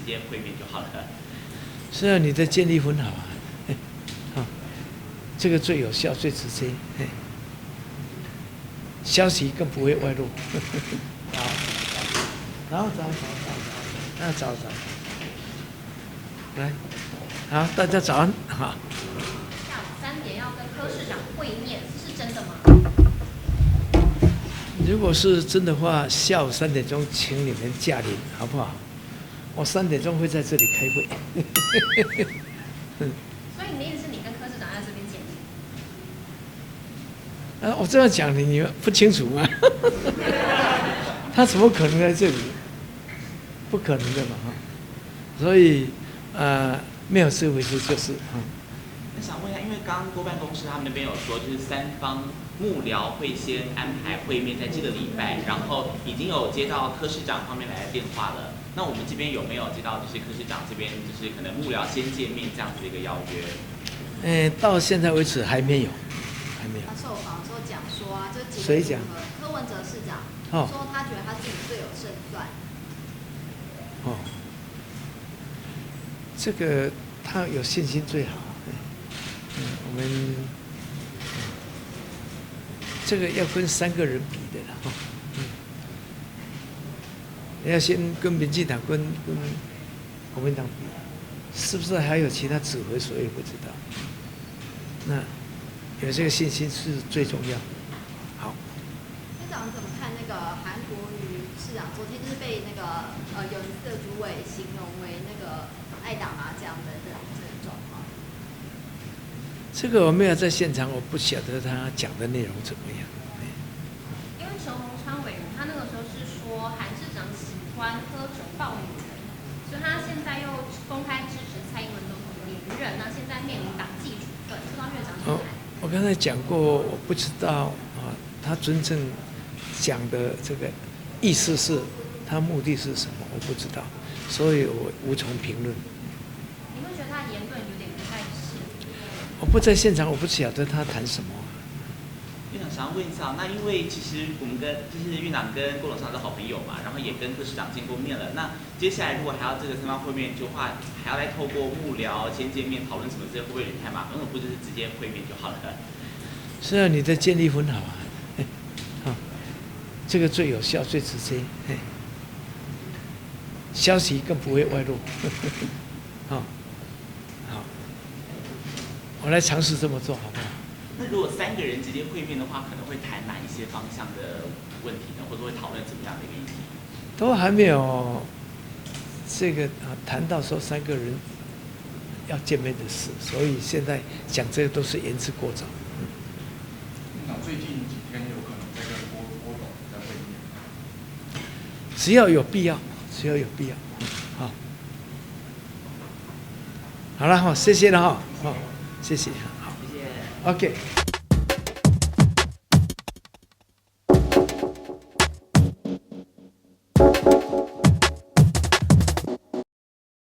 接会面就好了。是啊，你的建立很好啊，好，这个最有效、最直接，消息更不会外露。好，然后找，来，好，大家早安，好。下午3点要跟柯市长会面，是真的吗？如果是真的话，下午3点钟请你们驾临，好不好？我3点钟会在这里开会。所以你的意思是你跟柯市长在这边见面？我这样讲你们不清楚吗？他怎么可能在这里？不可能的嘛，哈。所以没有这回事，就是那想问一下，因为刚刚郭办公室他们那边有说，就是3方幕僚会先安排会面在这个礼拜，然后已经有接到柯市长方面来的电话了。那我们这边有没有接到就是柯市长这边就是可能幕僚先见面这样子的一个邀约？到现在为止还没有。他受访的时候讲说啊，这几谁讲？柯文哲市长说他觉得他自己最有胜算。这个他有信心最好。我们这个要跟3个人比的了，要先跟民进党跟国民党比，是不是还有其他指挥所？也不知道。那有这个信心是最重要。好。院长怎么看那个韩国瑜市长昨天就是被那个有色主委形容为那个爱打麻将的这种状况？这个我没有在现场，我不晓得他讲的内容怎么样。因为陈鸿昌委员他那个时候是说韩市长喜欢喝酒抱女人，所以他现在又公开支持蔡英文总统连任，那现在面临党纪处分，不知道院长怎么看？我刚才讲过，我不知道他真正讲的这个意思是，他目的是什么，我不知道，所以我无从评论。你会觉得他言论有点不太是？我不在现场，我不晓得他谈什么。院长想要问一下，那因为其实我们就是院长跟郭董事长是好朋友嘛，然后也跟柯市长见过面了。那接下来如果还要这个3方会面的话，还要来透过幕僚先见面讨论什么，这会不会有点太麻烦？不就是直接会面就好了？是啊，你的建立很好啊，这个最有效、最直接，消息更不会外露。好，我来尝试这么做，好不好？那如果3个人直接会面的话，可能会谈哪一些方向的问题呢？或者会讨论怎么样的一个议题？都还没有这个谈到说3个人要见面的事，所以现在讲这个都是言之过早。那最近几天有可能在跟郭董在会面？只要有必要。好了哈，谢谢了哈，谢谢，好，谢谢。 OK。